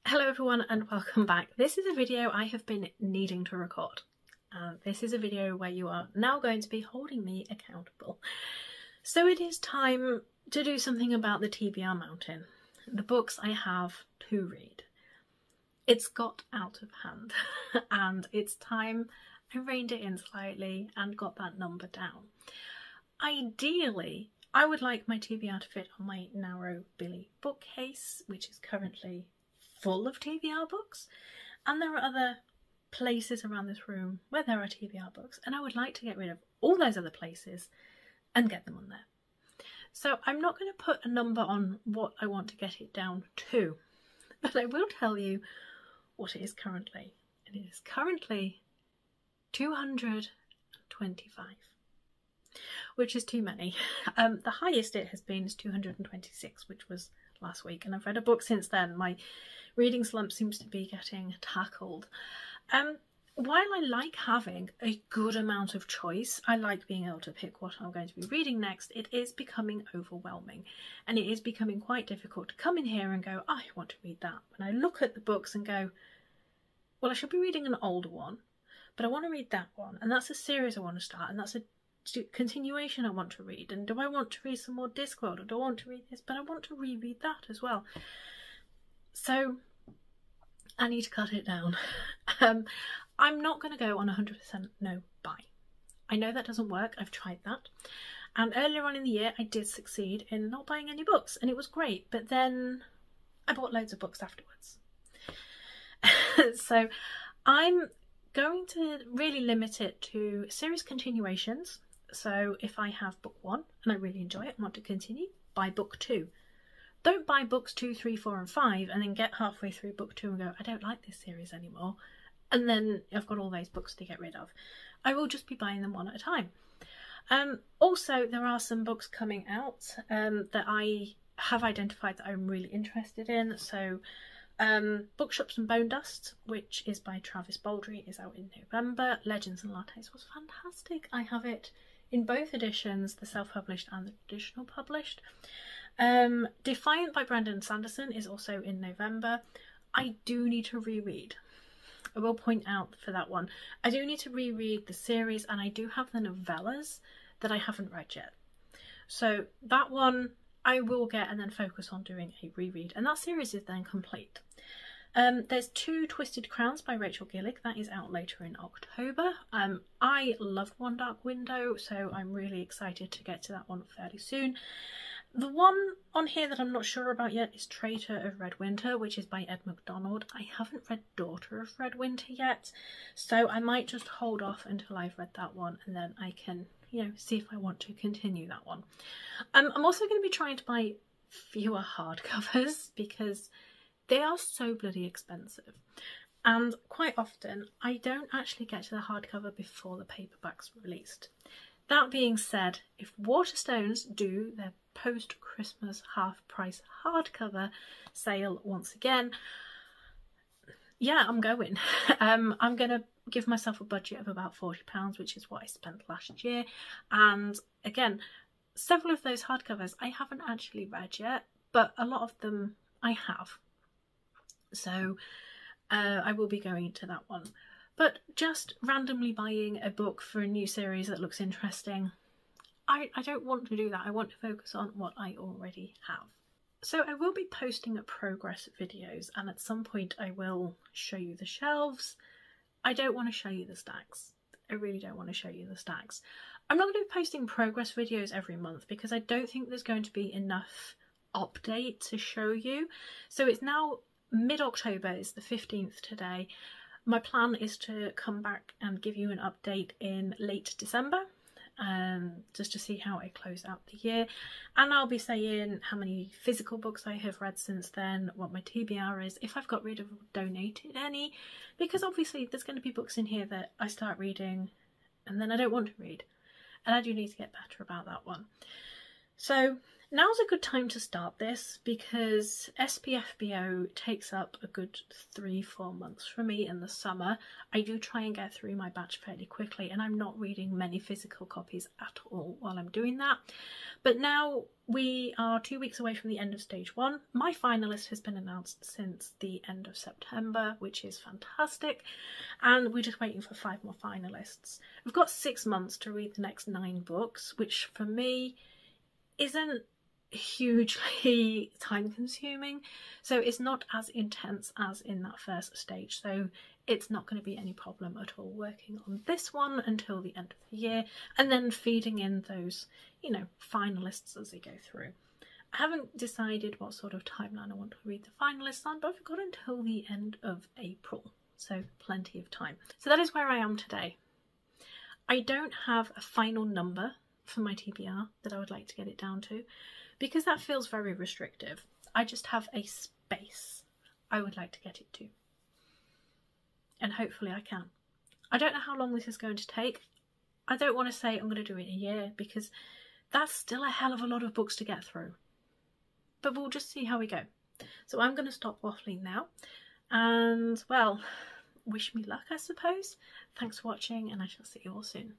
Hello everyone and welcome back. This is a video I have been needing to record. This is a video where you are now going to be holding me accountable. So it is time to do something about the TBR mountain, the books I have to read. It's got out of hand and it's time I reined it in slightly and got that number down. Ideally, I would like my TBR to fit on my narrow Billy bookcase, which is currently full of TBR books, and there are other places around this room where there are TBR books, and I would like to get rid of all those other places and get them on there. So I'm not going to put a number on what I want to get it down to, but I will tell you what it is currently, and it is currently 225, which is too many. The highest it has been is 226, which was last week, and I've read a book since then. My reading slump seems to be getting tackled. While I like having a good amount of choice, I like being able to pick what I'm going to be reading next, it is becoming overwhelming, and it is becoming quite difficult to come in here and go, I want to read that. When I look at the books and go, well, I should be reading an older one, but I want to read that one, and that's a series I want to start, and that's a continuation I want to read, and do I want to read some more Discworld, or do I want to read this, but I want to reread that as well. So I need to cut it down. I'm not going to go on 100% no buy. I know that doesn't work, I've tried that, and earlier on in the year I did succeed in not buying any books and it was great, but then I bought loads of books afterwards. So I'm going to really limit it to series continuations. So if I have book 1 and I really enjoy it and want to continue, buy book 2. Don't buy books 2, 3, 4 and 5 and then get halfway through book 2 and go, I don't like this series anymore, and then I've got all those books to get rid of. I will just be buying them one at a time. Also, there are some books coming out that I have identified that I'm really interested in. So Bookshops and Bone Dust, which is by Travis Baldry, is out in November. Legends and Lattes was fantastic. I have it in both editions, the self-published and the traditional published. Defiant by Brandon Sanderson is also in November. I do need to reread. I will point out for that one, I do need to reread the series, and I do have the novellas that I haven't read yet. So that one I will get and then focus on doing a reread, and that series is then complete. There's 2 Twisted Crowns by Rachel Gillick, that is out later in October. I loved One Dark Window, so I'm really excited to get to that one fairly soon. The one on here that I'm not sure about yet is Traitor of Red Winter, which is by Ed McDonald. I haven't read Daughter of Red Winter yet, so I might just hold off until I've read that one and then I can, see if I want to continue that one. I'm also going to be trying to buy fewer hardcovers because they are so bloody expensive. And quite often I don't actually get to the hardcover before the paperback's released. That being said, if Waterstones do their post-Christmas half-price hardcover sale once again, yeah, I'm going. I'm going to give myself a budget of about £40, which is what I spent last year. And again, several of those hardcovers I haven't actually read yet, but a lot of them I have. So I will be going to that one. But just randomly buying a book for a new series that looks interesting, I don't want to do that. I want to focus on what I already have. So I will be posting progress videos, and at some point I will show you the shelves. I don't want to show you the stacks. I really don't want to show you the stacks. I'm not going to be posting progress videos every month because I don't think there's going to be enough update to show you. So it's now mid-October, it's the 15th today. My plan is to come back and give you an update in late December, just to see how I close out the year. And I'll be saying how many physical books I have read since then, what my TBR is, if I've got rid of or donated any, because obviously there's going to be books in here that I start reading and then I don't want to read. And I do need to get better about that one. So Now's a good time to start this because SPFBO takes up a good 3-4 months for me in the summer. I do try and get through my batch fairly quickly, and I'm not reading many physical copies at all while I'm doing that. But now we are 2 weeks away from the end of stage 1. My finalist has been announced since the end of September, which is fantastic, and we're just waiting for 5 more finalists. We've got 6 months to read the next 9 books, which for me isn't hugely time consuming, so it's not as intense as in that first stage, so it's not going to be any problem at all working on this one until the end of the year, and then feeding in those, you know, finalists as they go through. I haven't decided what sort of timeline I want to read the finalists on, but I've got until the end of April, so plenty of time. So that is where I am today. I don't have a final number for my TBR that I would like to get it down to, because that feels very restrictive. I just have a space I would like to get it to, and hopefully I can. I don't know how long this is going to take. I don't want to say I'm going to do it in a year, because that's still a hell of a lot of books to get through, but we'll just see how we go. So I'm going to stop waffling now, and well, wish me luck, I suppose. Thanks for watching, and I shall see you all soon.